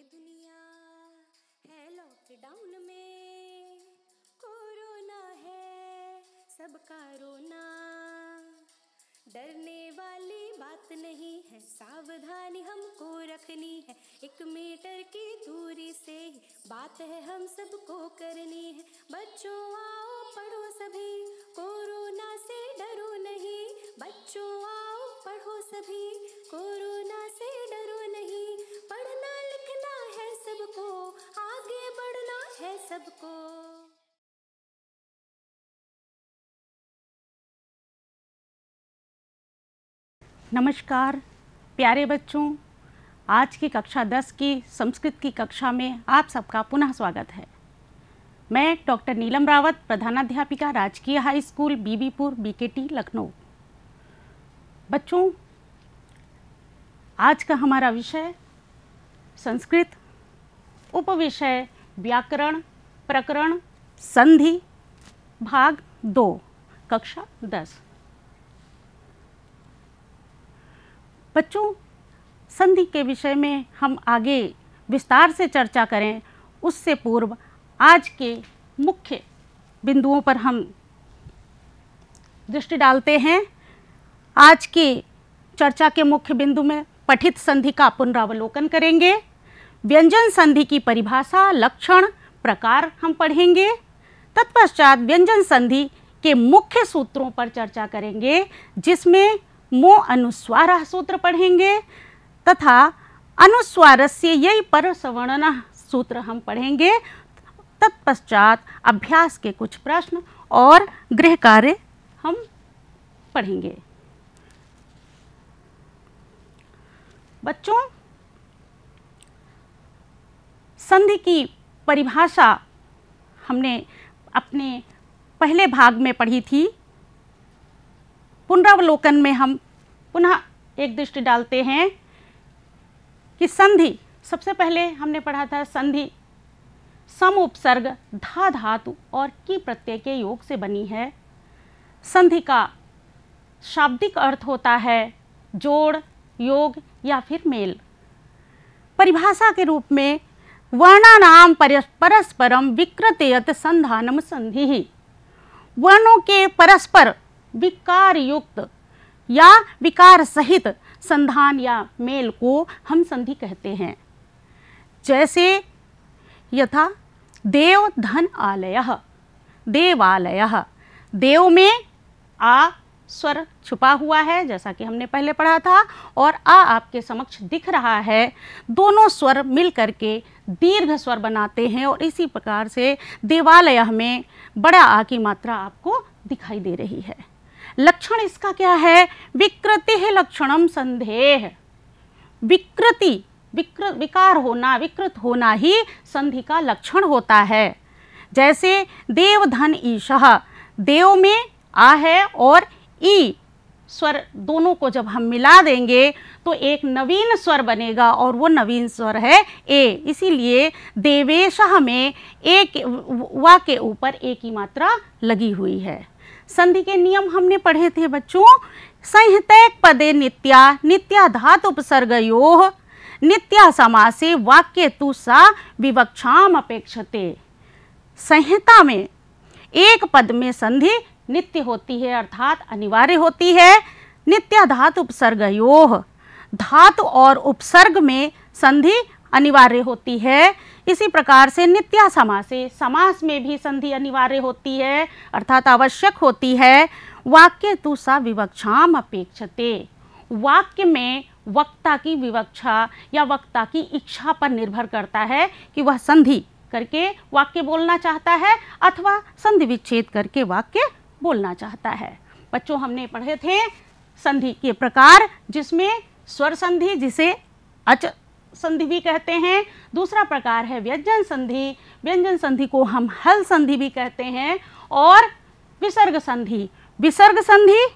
दुनिया है लॉकडाउन में, कोरोना है सबका रोना। डरने वाली बात नहीं है, सावधानी हमको रखनी है। 1 मीटर की दूरी से ही बात है हम सबको करनी है। बच्चों आओ पढ़ो सभी, कोरोना से डरो नहीं। बच्चों आओ पढ़ो सभी, कोरोना से डरो नहीं। पढ़ना लिखना है सबको, आगे बढ़ना है सबको। नमस्कार प्यारे बच्चों, आज की कक्षा 10 की संस्कृत की कक्षा में आप सबका पुनः स्वागत है। मैं डॉक्टर नीलम रावत, प्रधानाध्यापिका, राजकीय high school Bibipur, BKT, Lucknow. बच्चों, आज का हमारा विषय संस्कृत, उपविषय व्याकरण, प्रकरण संधि, भाग 2, कक्षा 10। बच्चों, संधि के विषय में हम आगे विस्तार से चर्चा करें उससे पूर्व आज के मुख्य बिंदुओं पर हम दृष्टि डालते हैं। आज की चर्चा के मुख्य बिंदु में पठित संधि का पुनरावलोकन करेंगे। व्यंजन संधि की परिभाषा, लक्षण, प्रकार हम पढ़ेंगे। तत्पश्चात व्यंजन संधि के मुख्य सूत्रों पर चर्चा करेंगे, जिसमें मो अनुस्वारः सूत्र पढ़ेंगे तथा अनुस्वारस्य यही परसवर्णनः सूत्र हम पढ़ेंगे। तत्पश्चात अभ्यास के कुछ प्रश्न और गृह कार्य हम पढ़ेंगे। बच्चों, संधि की परिभाषा हमने अपने पहले भाग में पढ़ी थी। पुनरावलोकन में हम पुनः एक दृष्टि डालते हैं कि संधि, सबसे पहले हमने पढ़ा था संधि सम उपसर्ग धा धातु और की प्रत्यय के योग से बनी है। संधि का शाब्दिक अर्थ होता है जोड़, योग या फिर मेल। परिभाषा के रूप में वर्णानाम परस्परम विकृतयत संधानम संधि। वर्णों के परस्पर विकार युक्त या विकार सहित संधान या मेल को हम संधि कहते हैं। जैसे यथा देव धन आलयः, देवालयः। देव में आ स्वर छुपा हुआ है, जैसा कि हमने पहले पढ़ा था, और आ आपके समक्ष दिख रहा है। दोनों स्वर मिल करके दीर्घ स्वर बनाते हैं और इसी प्रकार से देवालयः में बड़ा आ की मात्रा आपको दिखाई दे रही है। लक्षण इसका क्या है? विकृति लक्षणम संधेः। विकृति, विकार होना, विकृत होना ही संधि का लक्षण होता है। जैसे देव धन ईशः, देव में आ है और ई स्वर, दोनों को जब हम मिला देंगे तो एक नवीन स्वर बनेगा और वो नवीन स्वर है ए। इसीलिए देवेशः में एक वा के ऊपर ए की मात्रा लगी हुई है। संधि के नियम हमने पढ़े थे बच्चों। संहितैक पदे नित्या, नित्या धातु उपसर्गयोः, नित्या समासे वाक्ये तु सा विवक्षाम अपेक्षते। संहिता में एक पद में संधि नित्य होती है, अर्थात अनिवार्य होती है। नित्या धातु उपसर्गयोः, धातु और उपसर्ग में संधि अनिवार्य होती है। इसी प्रकार से नित्या समासे, समास में भी संधि अनिवार्य होती है, अर्थात आवश्यक होती है। वाक्ये तु सा विवक्षाम अपेक्षते। वाक्य में वक्ता की विवक्षा या वक्ता की इच्छा पर निर्भर करता है कि वह संधि करके वाक्य बोलना चाहता है अथवा संधि विच्छेद करके वाक्य बोलना चाहता है। बच्चों, हमने पढ़े थे संधि के प्रकार, जिसमें स्वर संधि, जिसे अच संधि भी कहते हैं। दूसरा प्रकार है व्यंजन संधि। व्यंजन संधि को हम हल संधि भी कहते हैं। और विसर्ग संधि। विसर्ग संधि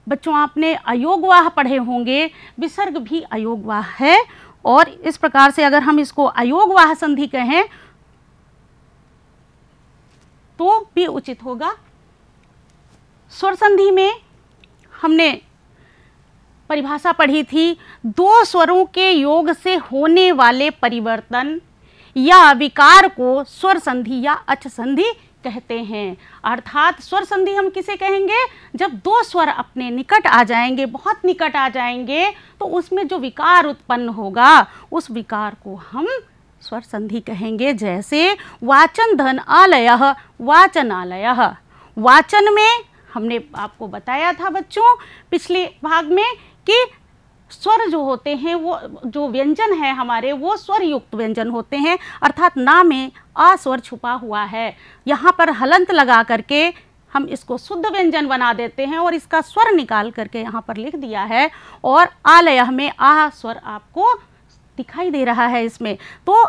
बच्चों, आपने अयोगवाह पढ़े होंगे, विसर्ग भी अयोगवाह है। और इस प्रकार से अगर हम इसको अयोगवाह संधि कहें तो भी उचित होगा। स्वर संधि में हमने परिभाषा पढ़ी थी, दो स्वरों के योग से होने वाले परिवर्तन या विकार को स्वर संधि या अच संधि कहते हैं। अर्थात स्वर संधि हम किसे कहेंगे, जब दो स्वर अपने निकट आ जाएंगे, बहुत निकट आ जाएंगे, तो उसमें जो विकार उत्पन्न होगा उस विकार को हम स्वर संधि कहेंगे। जैसे वाचन धन आलयः, वाचनालयः। वाचन में हमने आपको बताया था बच्चों पिछले भाग में कि स्वर जो होते हैं, वो जो व्यंजन है हमारे, वो स्वर युक्त व्यंजन होते हैं, अर्थात ना में आ स्वर छुपा हुआ है। यहाँ पर हलंत लगा करके हम इसको शुद्ध व्यंजन बना देते हैं और इसका स्वर निकाल करके यहाँ पर लिख दिया है। और आलयः में आ स्वर आपको दिखाई दे रहा है इसमें। तो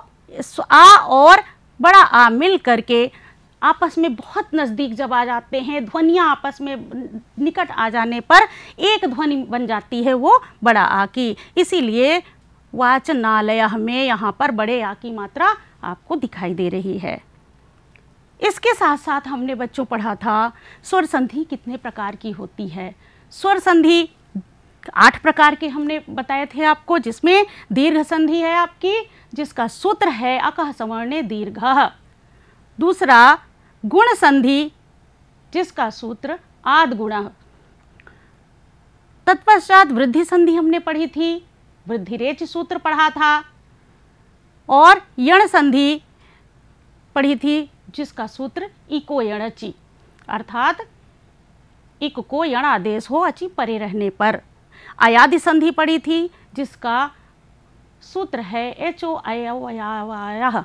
आ और बड़ा आ मिल करके आपस में बहुत नज़दीक जब आ जाते हैं, ध्वनियाँ आपस में निकट आ जाने पर एक ध्वनि बन जाती है वो बड़ा आ की। इसीलिए वाचनालयः में यहाँ पर बड़े आ की मात्रा आपको दिखाई दे रही है। इसके साथ साथ हमने बच्चों पढ़ा था स्वर संधि कितने प्रकार की होती है। स्वर संधि 8 प्रकार के हमने बताए थे आपको, जिसमें दीर्घ संधि है आपकी, जिसका सूत्र है अकः सवर्णे दीर्घः। दूसरा गुण संधि, जिसका सूत्र आद गुणः। तत्पश्चात वृद्धि संधि हमने पढ़ी थी, वृद्धिरेच सूत्र पढ़ा था। और यण संधि पढ़ी थी, जिसका सूत्र इको यणचि, अर्थात इक को यण आदेश हो अचि परे रहने पर। अयादि संधि पढ़ी थी, जिसका सूत्र है एचो अयवयावयः।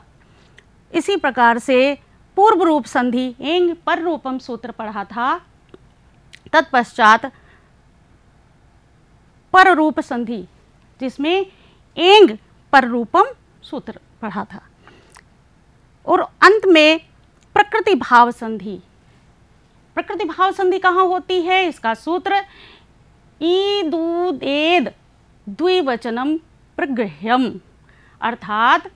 इसी प्रकार से पूर्व रूप संधि एंग पर रूपम सूत्र पढ़ा था। तत्पश्चात पर रूप संधि, जिसमें एंग पर रूपम सूत्र पढ़ा था। और अंत में प्रकृति भाव संधि। प्रकृति भाव संधि कहाँ होती है, इसका सूत्र ईदूदेद द्विवचनम प्रगृह्यम, अर्थात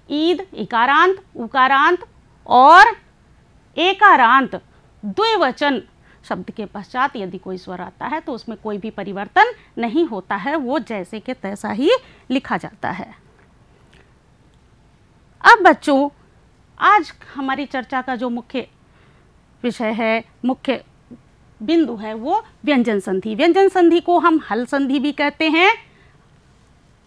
ईद इकारांत उकारांत और एकारांत द्विवचन शब्द के पश्चात यदि कोई स्वर आता है तो उसमें कोई भी परिवर्तन नहीं होता है, वो जैसे के तैसा ही लिखा जाता है। अब बच्चों, आज हमारी चर्चा का जो मुख्य विषय है, मुख्य बिंदु है, वो व्यंजन संधि। व्यंजन संधि को हम हल संधि भी कहते हैं।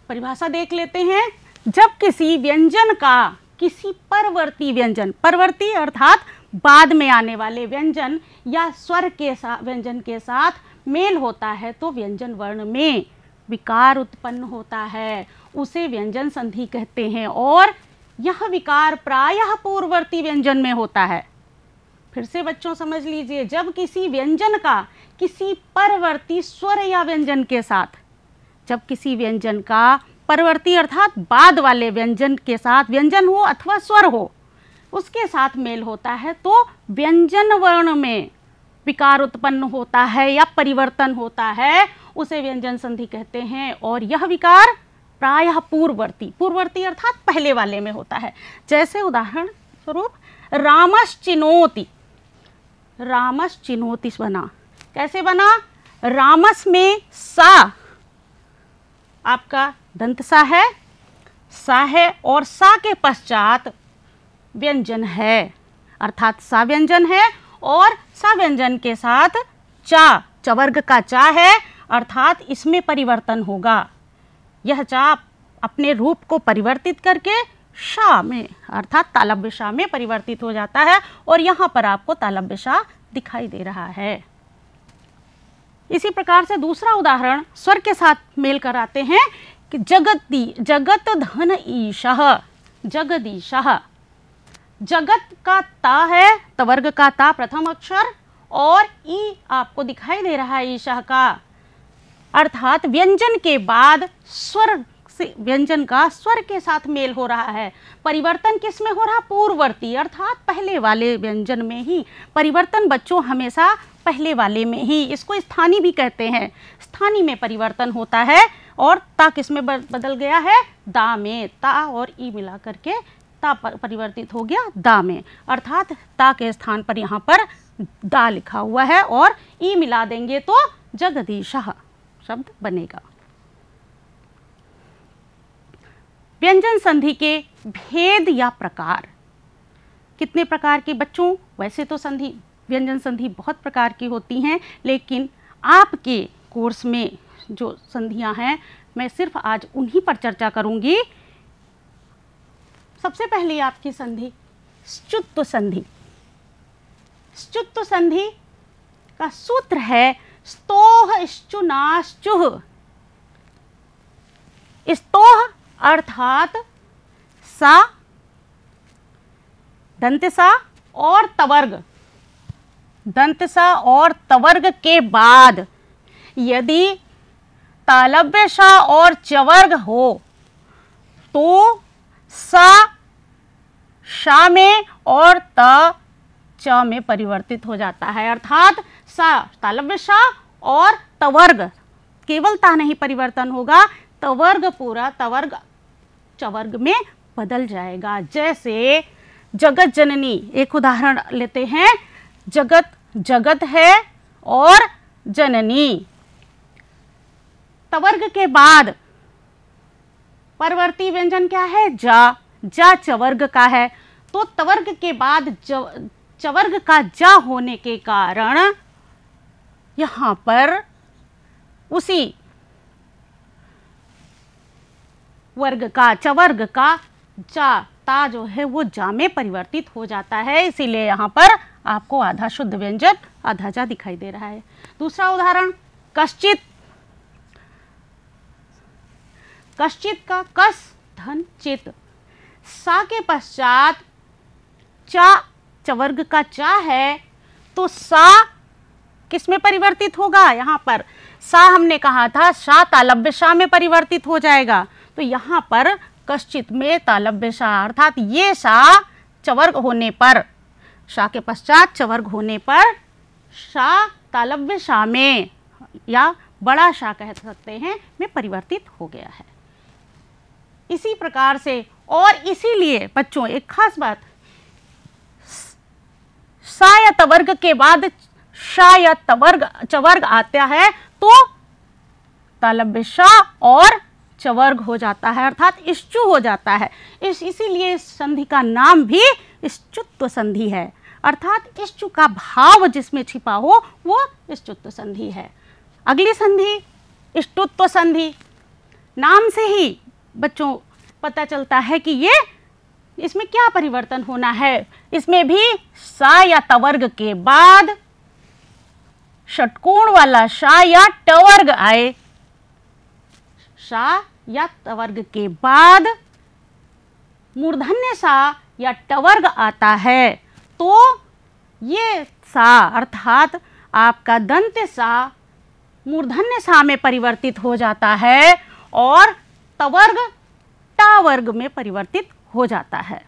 परिभाषा देख लेते हैं। जब किसी व्यंजन का किसी परवर्ती व्यंजन, परवर्ती अर्थात बाद में आने वाले व्यंजन या स्वर के साथ, व्यंजन के साथ मेल होता है, तो व्यंजन वर्ण में विकार उत्पन्न होता है, उसे व्यंजन संधि कहते हैं। और यह विकार प्रायः पूर्ववर्ती व्यंजन में होता है। फिर से बच्चों समझ लीजिए, जब किसी व्यंजन का किसी परवर्ती स्वर या व्यंजन के साथ, जब किसी व्यंजन का परवर्ती अर्थात बाद वाले व्यंजन के साथ, व्यंजन हो अथवा स्वर हो, उसके साथ मेल होता है, तो व्यंजन वर्ण में विकार उत्पन्न होता है या परिवर्तन होता है, उसे व्यंजन संधि कहते हैं। और यह विकार प्रायः पूर्ववर्ती, पूर्ववर्ती अर्थात पहले वाले में होता है। जैसे उदाहरण स्वरूप रामश्चिनोति, रामश्चिनोति बना, कैसे बना, रामस में सा आपका दंत सा है और सा के पश्चात व्यंजन है, अर्थात सा व्यंजन है और सा व्यंजन के साथ चा, चवर्ग का चा है, अर्थात इसमें परिवर्तन होगा। यह चा अपने रूप को परिवर्तित करके शा में अर्थात तालव्य शा में परिवर्तित हो जाता है और यहाँ पर आपको तालव्य शा दिखाई दे रहा है। इसी प्रकार से दूसरा उदाहरण स्वर के साथ मेल कराते हैं कि जगत धन ईशः, जगदीशः। जगत का ता है, तवर्ग का ता प्रथम अक्षर और ई आपको दिखाई दे रहा है ईशः का, अर्थात व्यंजन के बाद स्वर से, व्यंजन का स्वर के साथ मेल हो रहा है। परिवर्तन किस में हो रहा, पूर्ववर्ती अर्थात पहले वाले व्यंजन में ही। परिवर्तन बच्चों हमेशा पहले वाले में ही, इसको स्थानी भी कहते हैं। स्थानी में परिवर्तन होता है और ता किस में बदल गया है, दा में। ता और ई मिला करके ता परिवर्तित हो गया दा में, अर्थात ता के स्थान पर यहाँ पर दा लिखा हुआ है और ई मिला देंगे तो जगदीशः शब्द बनेगा। व्यंजन संधि के भेद या प्रकार, कितने प्रकार के बच्चों? वैसे तो संधि, व्यंजन संधि बहुत प्रकार की होती हैं, लेकिन आपके कोर्स में जो संधियां हैं मैं सिर्फ आज उन्हीं पर चर्चा करूंगी। सबसे पहले आपकी संधि श्चुत्व संधि। श्चुत्व संधि का सूत्र है स्तोह श्चुनाश्चुः। स्तोह अर्थात सा, दंत सा और तवर्ग, दंत सा और तवर्ग के बाद यदि तालव्य सा और चवर्ग हो तो सा शा में और त च में परिवर्तित हो जाता है। अर्थात सा तालव्य सा और तवर्ग, केवल ता नहीं परिवर्तन होगा, तवर्ग पूरा तवर्ग चवर्ग में बदल जाएगा। जैसे जगत जननी, एक उदाहरण लेते हैं। जगत जगत है और जननी, तवर्ग के बाद परवर्ती व्यंजन क्या है? जा। जा चवर्ग का है, तो तवर्ग के बाद चवर्ग का जा होने के कारण यहां पर उसी वर्ग का, चवर्ग का जा, ता जो है वो जा में परिवर्तित हो जाता है। इसीलिए यहाँ पर आपको आधा शुद्ध व्यंजन आधा जा दिखाई दे रहा है। दूसरा उदाहरण कश्चित। कश्चित का कस धन चित, सा के पश्चात चा, चवर्ग का चा है, तो सा किस में परिवर्तित होगा? यहाँ पर सा हमने कहा था शा तालव्य शा में परिवर्तित हो जाएगा, तो यहाँ पर कश्चित में तालव्य शा, अर्थात ये शा चवर्ग होने पर, शा के पश्चात चवर्ग होने पर शा तालव्य शा में या बड़ा शा कह सकते हैं में परिवर्तित हो गया है। इसी प्रकार से, और इसीलिए बच्चों एक खास बात, सा या तवर्ग के बाद शा या तवर्ग चवर्ग आता है तो तालव्य शा और चवर्ग हो जाता है, अर्थात इश्चु हो जाता है। इसीलिए इस संधि का नाम भी श्चुत्व संधि है, अर्थात इश्चु का भाव जिसमें छिपा हो वो श्चुत्व संधि है। अगली संधि इष्टुत्व संधि। नाम से ही बच्चों पता चलता है कि ये इसमें क्या परिवर्तन होना है। इसमें भी सा या तवर्ग के बाद षटकोण वाला शा या टवर्ग आए, शा या तवर्ग के बाद मूर्धन्य सा या टवर्ग आता है, तो ये सा अर्थात आपका दंत सा मूर्धन्य सा में परिवर्तित हो जाता है और तवर्ग टावर्ग में परिवर्तित हो जाता है।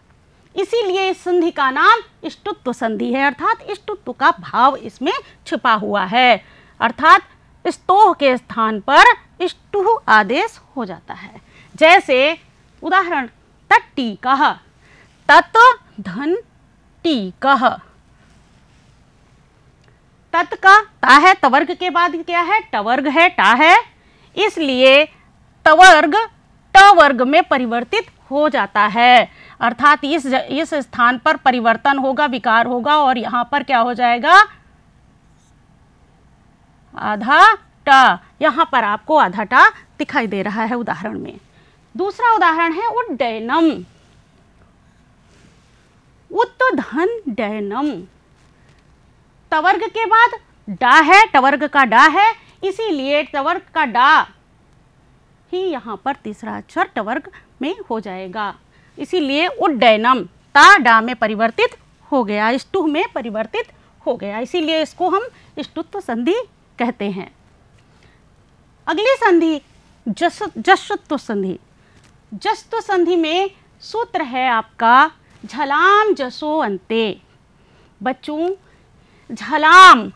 इसीलिए इस संधि का नाम इष्टुत्व संधि है, अर्थात इष्टुत्व का भाव इसमें छिपा हुआ है, अर्थात स्तोह के स्थान पर इष्टुः आदेश हो जाता है। जैसे उदाहरण तट्टीकः, तत् धन टीकः। तत् का ता है, तवर्ग के बाद क्या है? टवर्ग है, टा है, इसलिए तवर्ग टवर्ग में परिवर्तित हो जाता है, अर्थात इस स्थान पर परिवर्तन होगा, विकार होगा और यहाँ पर क्या हो जाएगा? आधा टा। यहाँ पर आपको आधा टा दिखाई दे रहा है उदाहरण में। दूसरा उदाहरण है उड्डयनम। उत्तधन डयनम, तवर्ग के बाद डा है, टवर्ग का डा है, इसीलिए टवर्ग का डा ही यहाँ पर तीसरा अक्षर टवर्ग में हो जाएगा, इसीलिए उड्डयनम ता डा में परिवर्तित हो गया, इष्टुः में परिवर्तित हो गया, इसीलिए इसको हम इष्टुत्व संधि कहते हैं। अगली संधि जश्त्व संधि। जश्त्व संधि में सूत्र है आपका झलाम जसो अंते। बच्चों झलाम,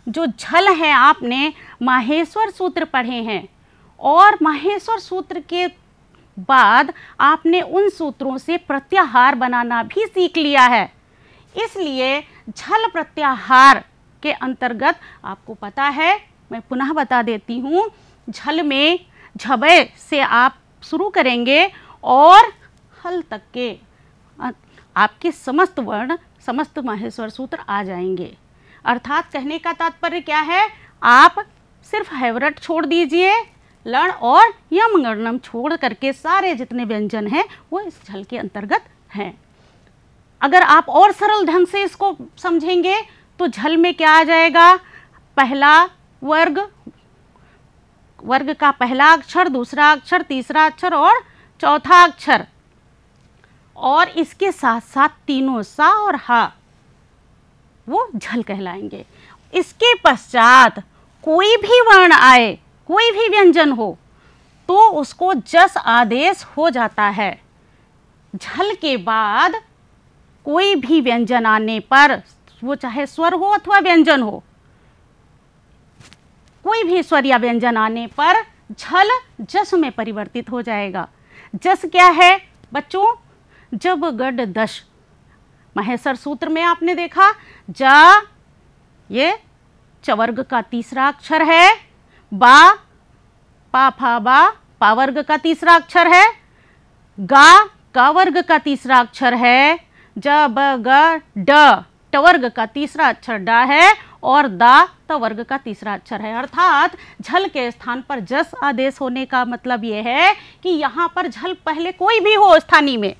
जो झल है आपने माहेश्वर सूत्र पढ़े हैं और माहेश्वर सूत्र के बाद आपने उन सूत्रों से प्रत्याहार बनाना भी सीख लिया है, इसलिए झल प्रत्याहार के अंतर्गत आपको पता है मैं पुनः बता देती हूँ, झल में झबे से आप शुरू करेंगे और हल तक के आपके समस्त वर्ण, समस्त माहेश्वर सूत्र आ जाएंगे। अर्थात कहने का तात्पर्य क्या है, आप सिर्फ हैवरट छोड़ दीजिए, लण और यम गणनम छोड़ करके सारे जितने व्यंजन हैं वो इस झल के अंतर्गत हैं। अगर आप और सरल ढंग से इसको समझेंगे तो झल में क्या आ जाएगा, पहला वर्ग, वर्ग का पहला अक्षर, दूसरा अक्षर, तीसरा अक्षर और चौथा अक्षर, और इसके साथ साथ तीनों सा और हा, वो झल कहलाएंगे। इसके पश्चात कोई भी वर्ण आए, कोई भी व्यंजन हो तो उसको जस आदेश हो जाता है। झल के बाद कोई भी व्यंजन आने पर, वो चाहे स्वर हो अथवा व्यंजन हो, कोई भी स्वर या व्यंजन आने पर झल जस में परिवर्तित हो जाएगा। जस क्या है बच्चों, जब गड दश, महेश्वर सूत्र में आपने देखा जा, ये चवर्ग का तीसरा अक्षर है, बा पा फा बा पा वर्ग का तीसरा अक्षर है, गा वर्ग का तीसरा अक्षर है, ज ब ग ड ट वर्ग का तीसरा अक्षर डा है और दा त वर्ग का तीसरा अक्षर है। अर्थात झल के स्थान पर जस आदेश होने का मतलब ये है कि यहाँ पर झल पहले कोई भी हो स्थानीय में,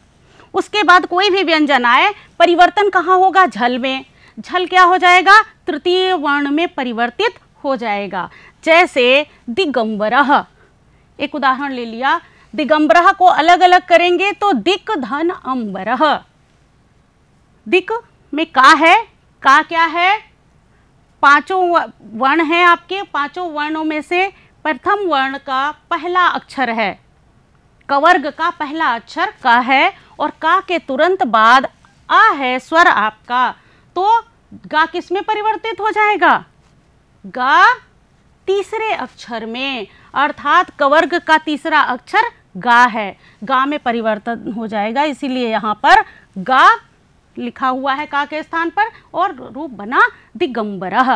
उसके बाद कोई भी व्यंजन आए, परिवर्तन कहाँ होगा, झल में। झल क्या हो जाएगा, तृतीय वर्ण में परिवर्तित हो जाएगा। जैसे दिगंबरः, एक उदाहरण ले लिया, दिगंबरः को अलग अलग करेंगे तो दिक धन अंबरः। दिक में का है, का क्या है, पांचों वर्ण हैं आपके, पांचों वर्णों में से प्रथम वर्ण का पहला अक्षर है, कवर्ग का पहला अक्षर का है, और का के तुरंत बाद आ है स्वर आपका, तो गा किस में परिवर्तित हो जाएगा, गा तीसरे अक्षर में। अर्थात कवर्ग का तीसरा अक्षर गा है, गा में परिवर्तन हो जाएगा, इसीलिए यहाँ पर गा लिखा हुआ है का के स्थान पर और रूप बना दिगंबरः।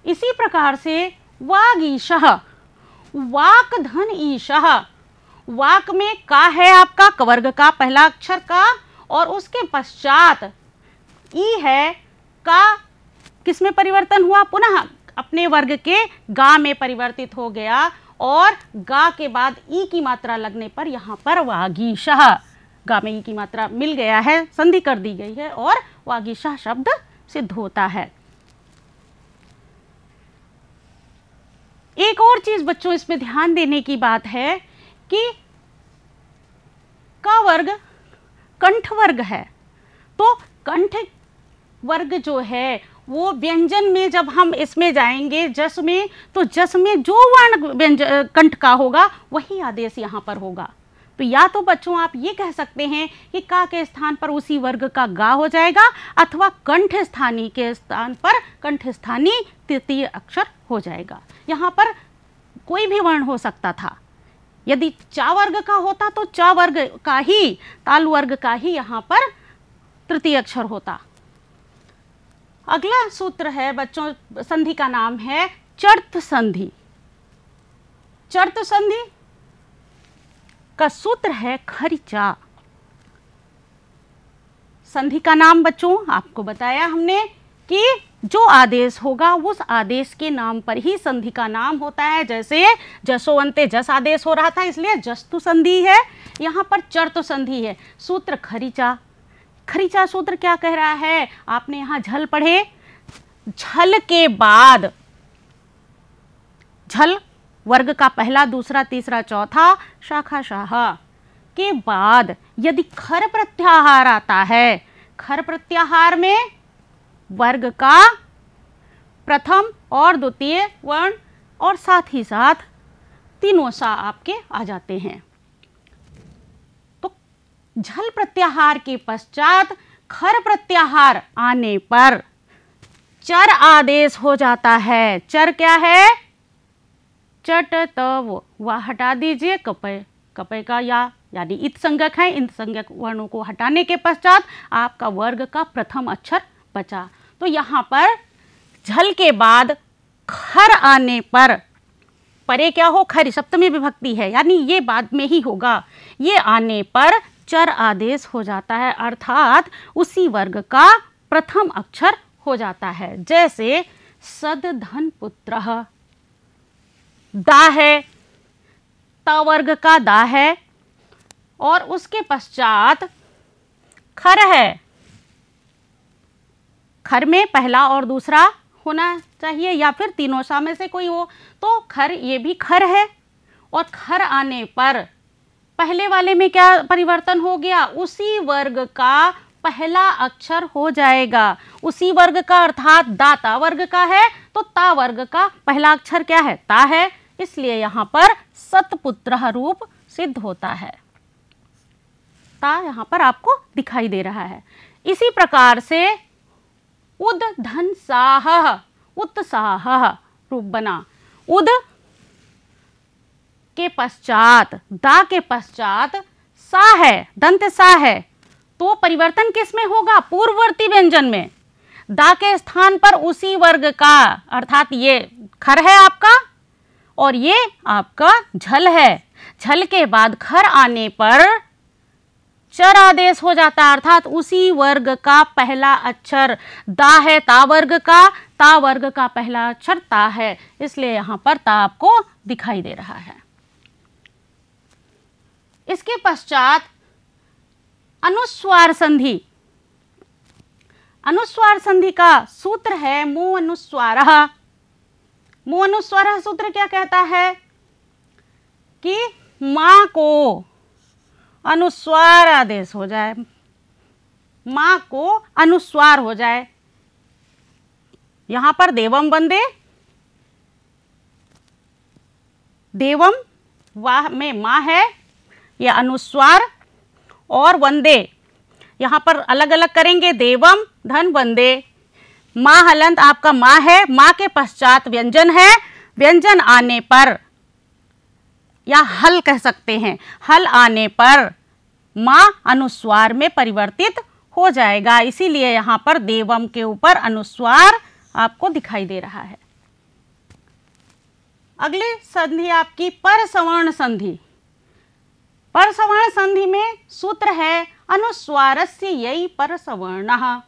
इसी प्रकार से वागीशः, वाक धन ईशः, वाक में का है आपका, कवर्ग का पहला अक्षर का, और उसके पश्चात ई है, का किस में परिवर्तन हुआ, पुनः अपने वर्ग के गा में परिवर्तित हो गया, और गा के बाद ई की मात्रा लगने पर यहाँ पर वागीशः, गा में ई की मात्रा मिल गया है, संधि कर दी गई है और वागीशः शब्द सिद्ध होता है। एक और चीज बच्चों इसमें ध्यान देने की बात है कि का वर्ग कंठ वर्ग है, तो कंठ वर्ग जो है वो व्यंजन में जब हम इसमें जाएंगे जस में, तो जस में जो वर्ण व्यंजन कंठ का होगा वही आदेश यहाँ पर होगा। तो या तो बच्चों आप ये कह सकते हैं कि का के स्थान पर उसी वर्ग का गा हो जाएगा, अथवा कंठ स्थानी के स्थान पर कंठ स्थानी तृतीय अक्षर हो जाएगा। यहाँ पर कोई भी वर्ण हो सकता था, यदि चा वर्ग का होता तो चा वर्ग का ही, ताल वर्ग का ही यहाँ पर तृतीय अक्षर होता। अगला सूत्र है बच्चों, संधि का नाम है चर्त संधि। चर्त संधि का सूत्र है खरिचा। संधि का नाम बच्चों आपको बताया हमने कि जो आदेश होगा उस आदेश के नाम पर ही संधि का नाम होता है। जैसे जसोवंते जस आदेश हो रहा था इसलिए जस्तु संधि है, यहाँ पर चर्त संधि है। सूत्र खरिचा। खरिचा सूत्र क्या कह रहा है, आपने यहाँ झल पढ़े, झल के बाद, झल वर्ग का पहला दूसरा तीसरा चौथा शाखा शाह के बाद यदि खर प्रत्याहार आता है, खर प्रत्याहार में वर्ग का प्रथम और द्वितीय वर्ण और साथ ही साथ तीनों सा आपके आ जाते हैं, तो झल प्रत्याहार के पश्चात खर प्रत्याहार आने पर चर आदेश हो जाता है। चर क्या है, चट तव वह हटा दीजिए, कपय, कपय का या यानी इत संज्ञक है, इन संज्ञक वर्णों को हटाने के पश्चात आपका वर्ग का प्रथम अक्षर बचा। तो यहाँ पर झल के बाद खर आने पर, परे क्या हो, खर सप्तमी विभक्ति है यानी ये बाद में ही होगा, ये आने पर चर आदेश हो जाता है, अर्थात उसी वर्ग का प्रथम अक्षर हो जाता है। जैसे सद धन पुत्र, दा है, ता वर्ग का दा है और उसके पश्चात खर है। खर में पहला और दूसरा होना चाहिए या फिर तीनों सा में से कोई हो, तो खर, ये भी खर है। और खर आने पर पहले वाले में क्या परिवर्तन हो गया, उसी वर्ग का पहला अक्षर हो जाएगा। उसी वर्ग का अर्थात दाता वर्ग का है तो ता वर्ग का पहला अक्षर क्या है, ता है, इसलिए यहाँ पर सतपुत्र रूप सिद्ध होता है। ता यहाँ पर आपको दिखाई दे रहा है। इसी प्रकार से उद धन साह, उत्साह रूप बना। उद के पश्चात, दा के पश्चात सा है, दंत सा है, तो परिवर्तन किस में होगा, पूर्ववर्ती व्यंजन में। दा के स्थान पर उसी वर्ग का, अर्थात ये खर है आपका और ये आपका झल है। झल के बाद खर आने पर चर आदेश हो जाता है, अर्थात उसी वर्ग का पहला अक्षर। दा है ता वर्ग का, ता वर्ग का पहला अक्षर ता है, इसलिए यहाँ पर ता आपको दिखाई दे रहा है। इसके पश्चात अनुस्वार संधि। अनुस्वार संधि का सूत्र है मु अनुस्वारः। मु अनुस्वारः सूत्र क्या कहता है कि मां को अनुस्वार आदेश हो जाए, मां को अनुस्वार हो जाए। यहां पर देवम वंदे, देवम वाह में मां है, यह अनुस्वार, और वंदे यहां पर अलग अलग करेंगे, देवम धन वंदे। मां हलंत आपका मां है, मां के पश्चात व्यंजन है, व्यंजन आने पर या हल कह सकते हैं, हल आने पर मां अनुस्वार में परिवर्तित हो जाएगा, इसीलिए यहां पर देवम के ऊपर अनुस्वार आपको दिखाई दे रहा है। अगली संधि आपकी परसवर्ण संधि। परसवर्ण संधि में सूत्र है अनुस्वारस्य यै परसवर्णः।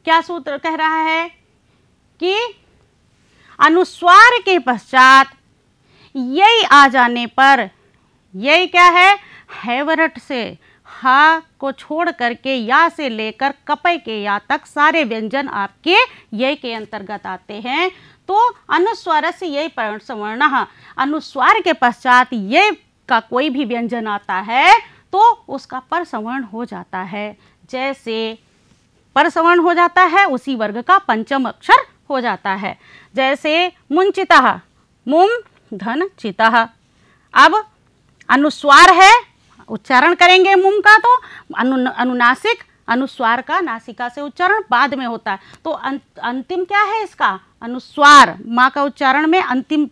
क्या सूत्र कह रहा है कि अनुस्वार के पश्चात यै आ जाने पर, यै क्या है वरट से, हा को छोड़ करके या से लेकर कपय के या तक सारे व्यंजन आपके यै के अंतर्गत आते हैं। तो अनुस्वारस्य यै परसवर्णः, अनुस्वार के पश्चात यै का कोई भी व्यंजन आता है तो उसका परसवर्ण हो जाता है। जैसे परसवर्ण हो जाता है उसी वर्ग का पंचम अक्षर हो जाता है। जैसे मुंचितः, मुम धन चितः। अब अनुस्वार है, उच्चारण करेंगे मुम का तो अनुनासिक, अनुस्वार का नासिका से उच्चारण बाद में होता है, तो अंतिम क्या है इसका, अनुस्वार। माँ का उच्चारण में अंतिम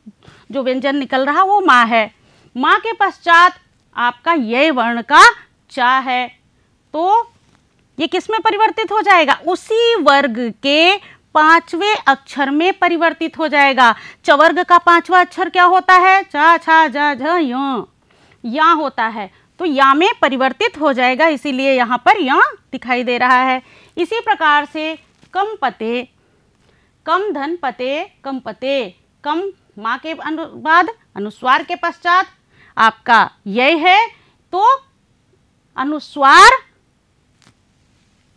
जो व्यंजन निकल रहा वो माँ है। माँ के पश्चात आपका यै वर्ण का चा है, तो ये किस में परिवर्तित हो जाएगा, उसी वर्ग के पांचवें अक्षर में परिवर्तित हो जाएगा। चवर्ग का पांचवा अक्षर क्या होता है, चा छा जा झ या होता है, तो या में परिवर्तित हो जाएगा, इसीलिए यहाँ पर या दिखाई दे रहा है। इसी प्रकार से कम पते, कम धन पते, कम पते, कम माँ के बाद अनुस्वार के पश्चात आपका यह है, तो अनुस्वार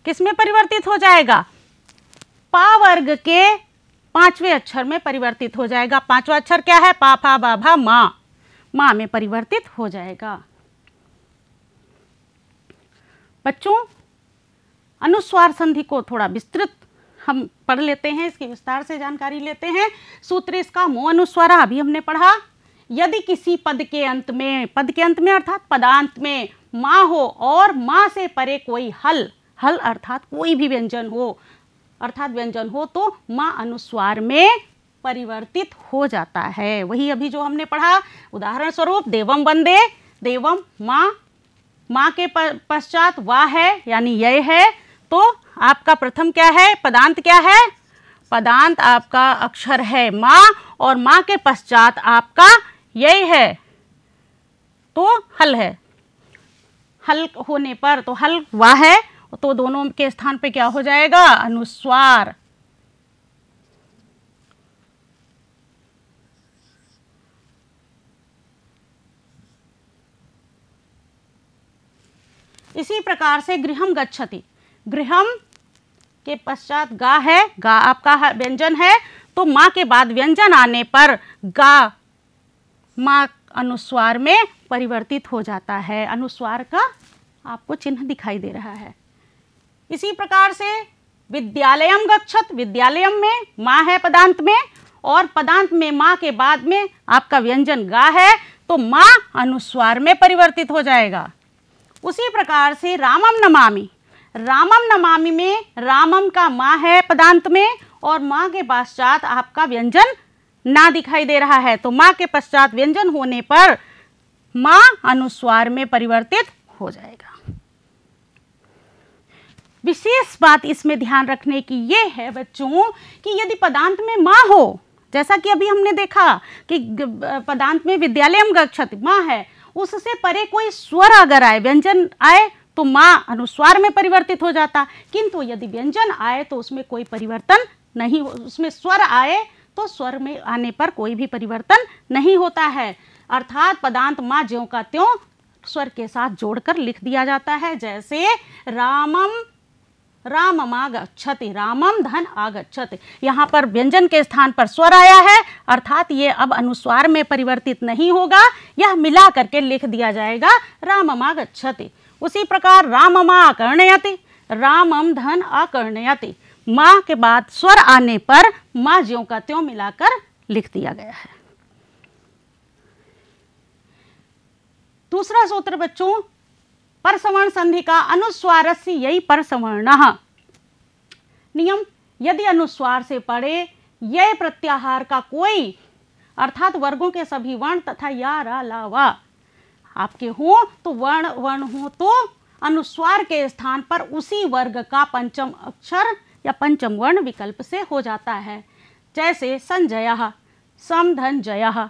किस में परिवर्तित हो जाएगा, पा वर्ग के पांचवें अक्षर में परिवर्तित हो जाएगा। पांचवा अक्षर क्या है, पा फा बा भा मा, मां में परिवर्तित हो जाएगा। बच्चों, अनुस्वार संधि को थोड़ा विस्तृत हम पढ़ लेते हैं, इसकी विस्तार से जानकारी लेते हैं। सूत्र इसका मो अनुस्वार अभी हमने पढ़ा। यदि किसी पद के अंत में अर्थात पदांत में माँ हो और माँ से परे कोई हल अर्थात कोई भी व्यंजन हो, अर्थात व्यंजन हो, तो माँ अनुस्वार में परिवर्तित हो जाता है। वही अभी जो हमने पढ़ा, उदाहरण स्वरूप देवम वंदे, देवम माँ के पश्चात वाह है यानी यह है, तो आपका प्रथम क्या है, पदांत क्या है, पदांत आपका अक्षर है माँ और माँ के पश्चात आपका यही है तो हल है। हल होने पर तो हल वाह है तो दोनों के स्थान पे क्या हो जाएगा? अनुस्वार। इसी प्रकार से गृहम गच्छति, गृहम के पश्चात गा है, गा आपका व्यंजन है तो माँ के बाद व्यंजन आने पर गा माँ अनुस्वार में परिवर्तित हो जाता है। अनुस्वार का आपको चिन्ह दिखाई दे रहा है। इसी प्रकार से विद्यालयम गच्छत, विद्यालयम में माँ है पदांत में और पदांत में माँ के बाद में आपका व्यंजन गा है तो माँ अनुस्वार में परिवर्तित हो जाएगा। उसी प्रकार से रामम नमामि, रामम नमामि में रामम का माँ है पदांत में और माँ के पश्चात आपका व्यंजन ना दिखाई दे रहा है तो माँ के पश्चात व्यंजन होने पर माँ अनुस्वार में परिवर्तित हो जाएगा। विशेष बात इसमें ध्यान रखने की ये है बच्चों कि यदि पदांत में माँ हो, जैसा कि अभी हमने देखा कि पदांत में विद्यालयम गच्छति माँ है, उससे परे कोई स्वर अगर आए, व्यंजन आए तो माँ अनुस्वार में परिवर्तित हो जाता, किंतु यदि व्यंजन आए तो उसमें कोई परिवर्तन नहीं, उसमें स्वर आए तो स्वर में आने पर कोई भी परिवर्तन नहीं होता है। अर्थात पदांत माँ ज्यों का त्यों स्वर के साथ जोड़कर लिख दिया जाता है। जैसे रामम रामम आगच्छति, रामम धन आगच्छति, यहाँ पर व्यंजन के स्थान पर स्वर आया है अर्थात ये अब अनुस्वार में परिवर्तित नहीं होगा, यह मिला करके लिख दिया जाएगा रामम आगच्छति। उसी प्रकार रामम आकर्णयति, रामम धन आकर्णयति, माँ के बाद स्वर आने पर माँ ज्यों का त्यों मिलाकर लिख दिया गया है। दूसरा सूत्र बच्चों, परसवर्ण संधि का अनुस्वारस्य यही परसवर्णः। नियम, यदि अनुस्वार से पड़े यह प्रत्याहार का कोई अर्थात वर्गों के सभी वर्ण तथा या रा ला वा आपके हो तो वर्ण हो तो अनुस्वार के स्थान पर उसी वर्ग का पंचम अक्षर या पंचम वर्ण विकल्प से हो जाता है। जैसे संजयः, समधनजयः,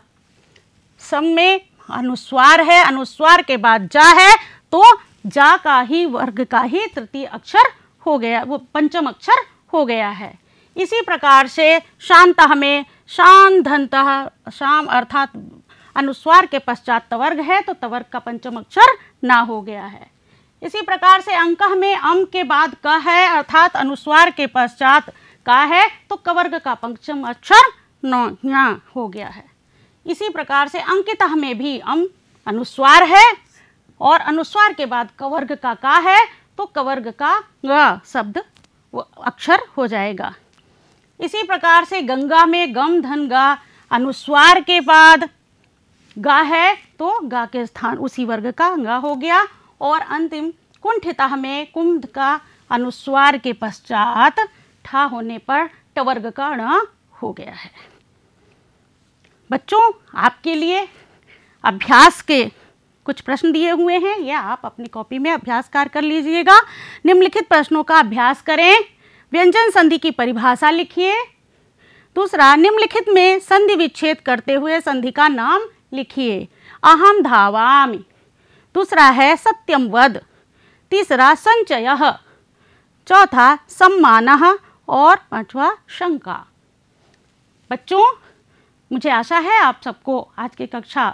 सम में अनुस्वार है, अनुस्वार के बाद जा है तो जा का ही वर्ग का ही तृतीय अक्षर हो गया, वो पंचम अक्षर हो गया है। इसी प्रकार से शांतः में शाम धनतः, शाम अर्थात अनुस्वार के पश्चात तवर्ग है तो तवर्ग का पंचम अक्षर ना हो गया है। इसी प्रकार से अंकः में अम के बाद क है अर्थात अनुस्वार के पश्चात का है तो कवर्ग का पंचम अक्षर न हो गया है। इसी प्रकार से अंकितः में भी अम अनुस्वार है और अनुस्वार के बाद कवर्ग का है तो कवर्ग का ग शब्द वो अक्षर हो जाएगा। इसी प्रकार से गंगा में गम धन गा, अनुस्वार के बाद गा है तो गा के स्थान उसी वर्ग का गा हो गया। और अंतिम कुंठितः में कुंभ का अनुस्वार के पश्चात ठा होने पर टवर्ग का ण हो गया है। बच्चों, आपके लिए अभ्यास के कुछ प्रश्न दिए हुए हैं, यह आप अपनी कॉपी में अभ्यास कार्य कर लीजिएगा। निम्नलिखित प्रश्नों का अभ्यास करें। व्यंजन संधि की परिभाषा लिखिए। दूसरा, निम्नलिखित में संधि विच्छेद करते हुए संधि का नाम लिखिए। अहम धावामि। दूसरा है सत्यम वद। तीसरा संचयः। चौथा सम्मानः और पांचवा शंका। बच्चों, मुझे आशा है आप सबको आज की कक्षा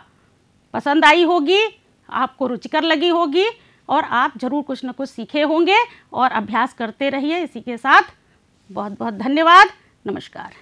पसंद आई होगी, आपको रुचिकर लगी होगी और आप जरूर कुछ न कुछ सीखे होंगे और अभ्यास करते रहिए। इसी के साथ बहुत बहुत धन्यवाद। नमस्कार।